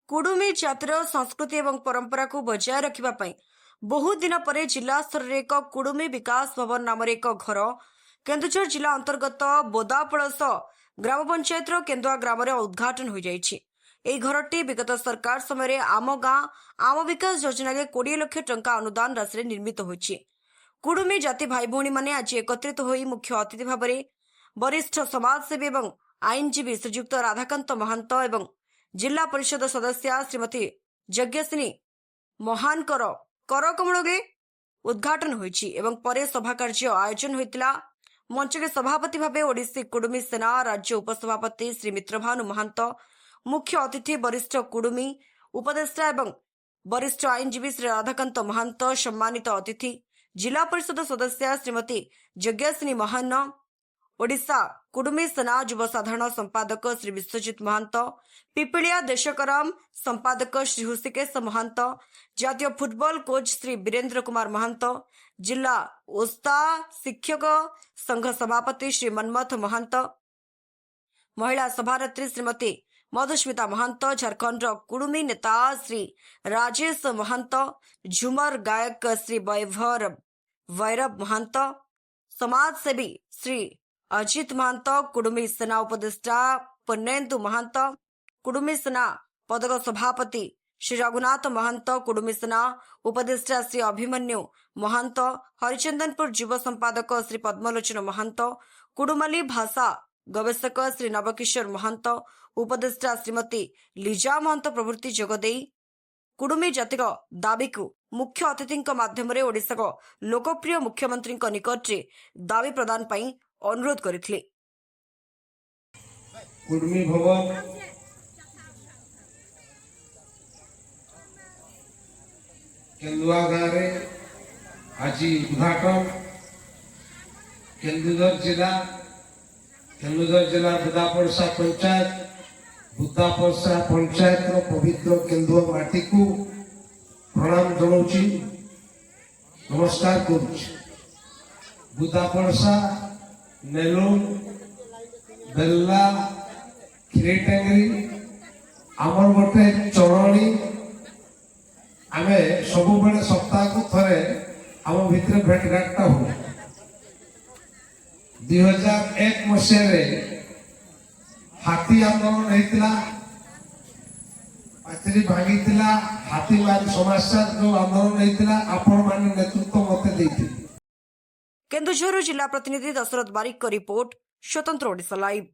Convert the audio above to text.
कुडुमी जातिर संस्कृति और परंपरा को बजाय रखा बहुत दिन पर जिला स्तर में एक कुडुमी विकास भवन नाम एक घर केन्दुझर जिला अंतर्गत बोदापड़स ग्राम पंचायत केन्दुआ ग्राम उद्घाटन हो जाइछि। এই ঘরটি বিগত সরকার সময় আম গাঁ আম বিকাশ যোজনাকে 20 লক্ষ টঙ্কা অনুদান রাশি নির্মিত হয়েছে। কুড়ুমি জাতি ভাই ভৌণী মানে আজ একত্রিত হয়ে মুখ্য অতিথি ভাবে वरिष्ठ समाजसेवी और आईनजीवी श्रीजुक्त राधाकांत महांत और जिला परिषद सदस्य श्रीमती यज्ञसिनी महानकर करकमल उद्घाटन होइछि एवं परे सभा कार्य आयोजन होइतिला। मंच के सभापति भावे ओडिसी कुडुमी सेना राज्य उपसभापति श्री मित्रभानु महांत, मुख्य अतिथि वरिष्ठ कुडुमी उपदेष्टा एवं वरिष्ठ आईनजीवी श्री राधाकांत महांत, सम्मानित अतिथि जिला परिषद सदस्य श्रीमती यज्ञसिनी महान, ओडिशा कुडुमी सेना युव साधारण संपादक श्री विश्वजित महांत, पिपिलिया देशकराम संपादक श्री हृषिकेश महांत, जातीय फुटबॉल कोच श्री वीरेन्द्र कुमार महांत, जिला ओस्ता शिक्षक संघ सभापति श्री मनमथ महांत, महिला सभानेत्री श्रीमती मधुस्मिता महांत, झारखंड कुडुमी नेता श्री राजेश महांत, झुमर गायक श्री वैरव महांत, समाजसेवी श्री अजित महांत, कुडुमी सेना उपदेष्टा पुण्येन्दु महांत, कुडुमी सेना पदक सभापति श्री रघुनाथ महांत, कुडुमी सेना उपदेष्टा श्री अभिमन्यु महांत, हरिचंदनपुर युव संपादक श्री पद्मलोचन महांत, कुडुमाली भाषा गवेषक श्री नवकिशोर महांत, उपदेष्टा श्रीमती लीजा महांत प्रभृति जोगदे कुडुमी जातिर दाबी को मुख्य अतिथि माध्यम ओडिशा लोकप्रिय मुख्यमंत्री निकट में दाबी प्रदान पाई अनुरोध करथिले। कुडुमी भवन केन्दुआ गाँव आज उद्घाटन केन्दुझर जिला बुदापड़सा पंचायत पवित्र केन्दुआ माटी को प्रणाम जनाऊँची, नमस्कार करुँची। बुदापड़सा नेलूर बेल्ला खिरेटांगरी आमर गोटे चरणी आम सब सप्ताह को थरे आम भितर भेटघाटा हो। 2001 मसीह हाथी आंदोलन होता पाचेरी भांगी हाथी मान समस्या जो आंदोलन होता आपण मान नेतृत्व मत देते। केन्दुझर जिला प्रतिनिधि दशरथ बारिक रिपोर्ट, स्वतंत्र ओडिशा लाइव।